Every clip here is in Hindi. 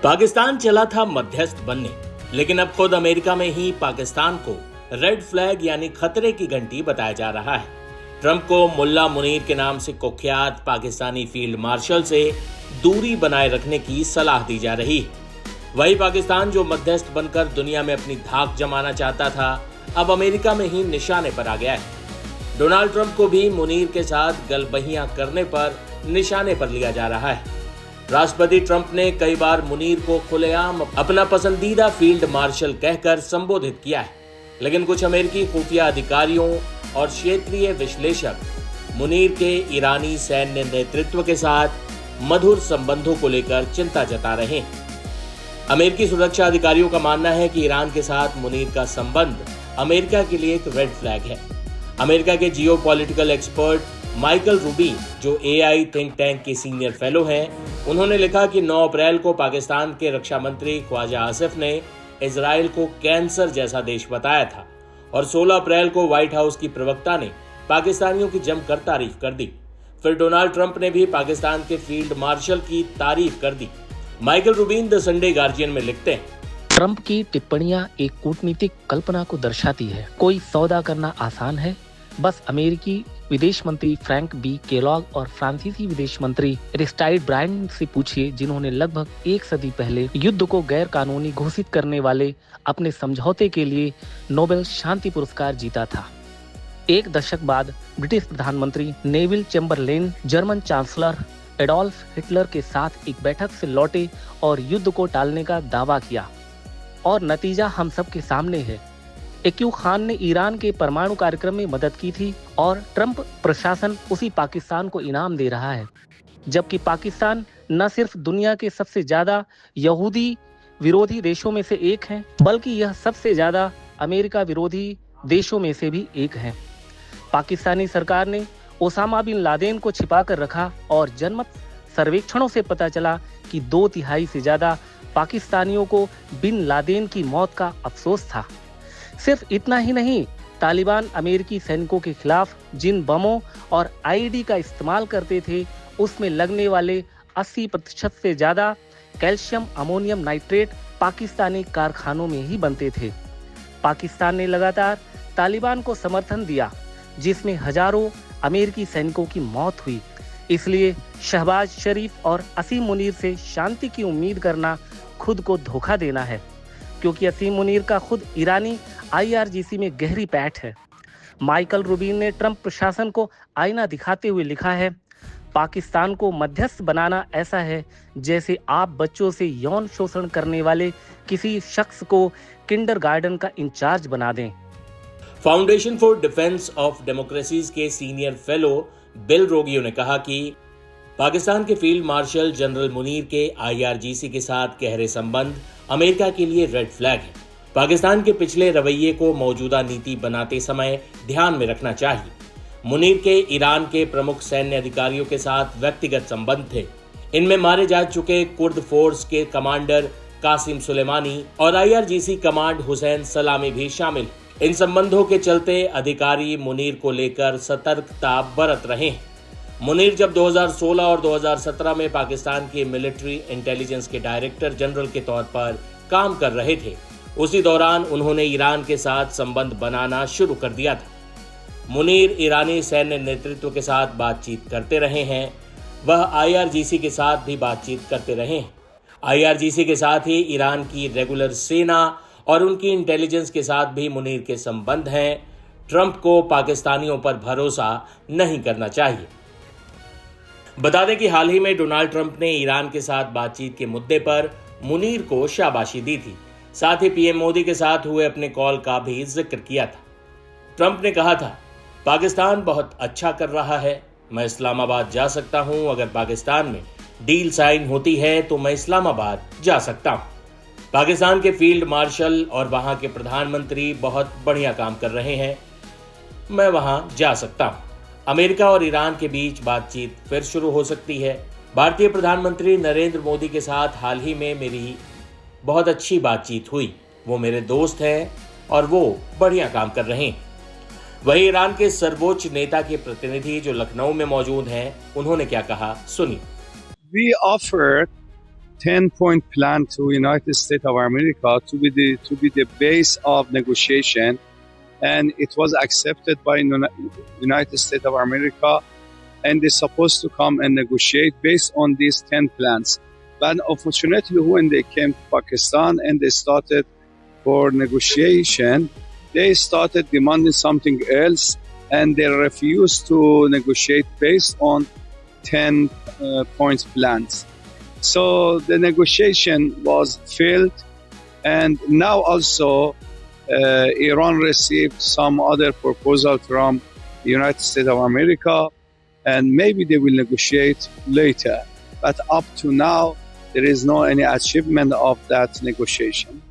पाकिस्तान चला था मध्यस्थ बनने, लेकिन अब खुद अमेरिका में ही पाकिस्तान को रेड फ्लैग यानी खतरे की घंटी बताया जा रहा है। ट्रंप को मुल्ला मुनीर के नाम से कुख्यात पाकिस्तानी फील्ड मार्शल से दूरी बनाए रखने की सलाह दी जा रही है। वही पाकिस्तान जो मध्यस्थ बनकर दुनिया में अपनी धाक जमाना चाहता था, अब अमेरिका में ही निशाने पर आ गया है। डोनाल्ड ट्रंप को भी मुनीर के साथ गलबहियां करने पर निशाने पर लिया जा रहा है। राष्ट्रपति ट्रंप ने कई बार मुनीर को खुलेआम अपना पसंदीदा फील्ड मार्शल कहकर संबोधित किया है, लेकिन कुछ अमेरिकी खुफिया अधिकारियों और क्षेत्रीय विश्लेषक मुनीर के ईरानी सैन्य नेतृत्व के साथ मधुर संबंधों को लेकर चिंता जता रहे हैं। अमेरिकी सुरक्षा अधिकारियों का मानना है कि ईरान के साथ मुनीर का संबंध अमेरिका के लिए एक रेड फ्लैग है। अमेरिका के जियोपॉलिटिकल एक्सपर्ट माइकल रूबिन, जो एआई थिंक टैंक के सीनियर फेलो हैं, उन्होंने लिखा कि 9 अप्रैल को पाकिस्तान के रक्षा मंत्री ख्वाजा आसिफ ने इजराइल को कैंसर जैसा देश बताया था और 16 अप्रैल को व्हाइट हाउस की प्रवक्ता ने पाकिस्तानियों की जमकर तारीफ कर दी। फिर डोनाल्ड ट्रंप ने भी पाकिस्तान के फील्ड मार्शल की तारीफ कर दी। Michael Rubin the Sunday Guardian में लिखते हैं, ट्रंप की टिप्पणियां एक कूटनीतिक कल्पना को दर्शाती है। कोई सौदा करना आसान है, बस अमेरिकी विदेश मंत्री फ्रैंक बी केलॉग और फ्रांसीसी विदेश मंत्री एरिस्टाइड ब्रायन से पूछिए, जिन्होंने लगभग एक सदी पहले युद्ध को गैर कानूनी घोषित करने वाले अपने समझौते के लिए नोबेल शांति पुरस्कार जीता था। एक दशक बाद ब्रिटिश प्रधानमंत्री Neville Chamberlain German chancellor Adolf Hitler के साथ एक बैठक से लौटे और युद्ध को टालने का दावा किया, और नतीजा हम सब के सामने है। एक्यू खान ने ईरान के परमाणु कार्यक्रम में मदद की थी और ट्रंप प्रशासन उसी पाकिस्तान को इनाम दे रहा है, जबकि पाकिस्तान न सिर्फ दुनिया के सबसे ज्यादा यहूदी विरोधी देशों में से एक है, बल्कि यह सबसे ज्यादा अमेरिका विरोधी देशों में से भी एक है। पाकिस्तानी सरकार ने ओसामा बिन लादेन को छिपा कर रखा और जनमत सर्वेक्षणों से पता चला कि 2/3 से ज्यादा पाकिस्तानियों को बिन लादेन की मौत का अफसोस था। सिर्फ इतना ही नहीं, तालिबान अमेरिकी सैनिकों के खिलाफ जिन बमों और आईईडी का इस्तेमाल करते थे, उसमें लगने वाले 80% से ज्यादा कैल्शियम अमोनियम नाइट्रेट पाकिस्तानी कारखानों में ही बनते थे। पाकिस्तान ने लगातार तालिबान को समर्थन दिया, जिसमें हजारों अमेरिकी सैनिकों की मौत हुई। इसलिए शहबाज शरीफ और असीम मुनीर से शांति की उम्मीद करना खुद को धोखा देना है, क्योंकि असीम मुनीर का खुद ईरानी आईआरजीसी में गहरी पैठ है। माइकल रूबिन ने ट्रंप प्रशासन को आईना दिखाते हुए लिखा है, पाकिस्तान को मध्यस्थ बनाना ऐसा है जैसे आप बच्चों से यौन शोषण करने वाले किसी शख्स को किंडरगार्टन का इंचार्ज बना दें। Foundation for defence of democracies के सीनियर फेलो बिल रोगियो ने कहा कि पाकिस्तान के फील्ड मार्शल जनरल मुनीर के आईआरजीसी के साथ गहरे संबंध अमेरिका के लिए रेड फ्लैग है। पाकिस्तान के पिछले रवैये को मौजूदा नीति बनाते समय ध्यान में रखना चाहिए। मुनीर के ईरान के प्रमुख सैन्य अधिकारियों के साथ व्यक्तिगत संबंध थे। इनमें मारे जा चुके कुर्द फोर्स के कमांडर कासिम सुलेमानी और आईआरजीसी कमांड हुसैन सलामी भी शामिल। इन संबंधों के चलते अधिकारी मुनीर को लेकर सतर्कता बरत रहे हैं। मुनीर जब 2016 और 2017 में पाकिस्तान के मिलिट्री इंटेलिजेंस के डायरेक्टर जनरल के तौर पर काम कर रहे थे, उसी दौरान उन्होंने ईरान के साथ संबंध बनाना शुरू कर दिया था। मुनीर ईरानी सैन्य नेतृत्व के साथ बातचीत करते रहे हैं, वह आईआरजीसी के साथ भी बातचीत करते रहे हैं। आईआरजीसी के साथ ही ईरान की रेगुलर सेना और उनकी इंटेलिजेंस के साथ भी मुनीर के संबंध हैं। ट्रंप को पाकिस्तानियों पर भरोसा नहीं करना चाहिए। बता दें कि हाल ही में डोनाल्ड ट्रंप ने ईरान के साथ बातचीत के मुद्दे पर मुनीर को शाबाशी दी थी। साथ ही पीएम मोदी के साथ हुए अपने कॉल का भी जिक्र किया था। ट्रंप ने कहा था, पाकिस्तान बहुत अच्छा कर रहा है, मैं इस्लामाबाद जा सकता हूं। अगर पाकिस्तान में डील साइन होती है तो मैं इस्लामाबाद जा सकता हूं। पाकिस्तान के फील्ड मार्शल और वहां के प्रधानमंत्री बहुत बढ़िया काम कर रहे हैं, मैं वहां जा सकता हूं। अमेरिका और ईरान के बीच बातचीत फिर शुरू हो सकती है। भारतीय प्रधानमंत्री नरेंद्र मोदी के साथ हाल ही में मेरी बहुत अच्छी बातचीत हुई। वो मेरे दोस्त हैं और वो बढ़िया काम कर रहे हैं। वहीं ईरान के सर्वोच्च नेता के प्रतिनिधि जो लखनऊ में मौजूद हैं, उन्होंने क्या कहा, सुनिए। We offer 10-point plan to United States of America to be the base of negotiation, and it was accepted by United States of America, and they're supposed to come and negotiate based on these 10 plans. But unfortunately, when they came to Pakistan and they started for negotiation, they started demanding something else, and they refused to negotiate based on 10 points plans. So the negotiation was failed, and now also Iran received some other proposal from the United States of America, and maybe they will negotiate later. But up to now, there is no any achievement of that negotiation.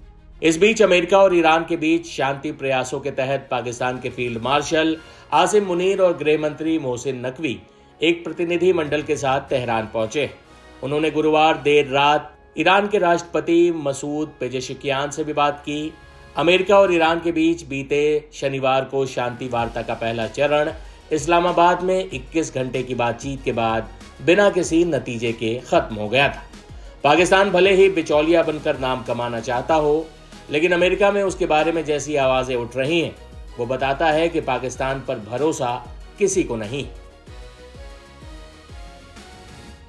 इस बीच अमेरिका और ईरान के बीच शांति प्रयासों के तहत पाकिस्तान के फील्ड मार्शल आसिम मुनीर और गृह मंत्री मोहसिन नकवी एक प्रतिनिधि मंडल के साथ तेहरान पहुंचे। उन्होंने गुरुवार देर रात ईरान के राष्ट्रपति मसूद पेजेशकियान से भी बात की। अमेरिका और ईरान के बीच बीते शनिवार को शांति वार्ता का पहला चरण इस्लामाबाद में 21 घंटे की बातचीत के बाद बिना किसी नतीजे के खत्म हो गया था। पाकिस्तान भले ही बिचौलिया बनकर नाम कमाना चाहता हो, लेकिन अमेरिका में उसके बारे में जैसी आवाजें उठ रही हैं, वो बताता है कि पाकिस्तान पर भरोसा किसी को नहीं।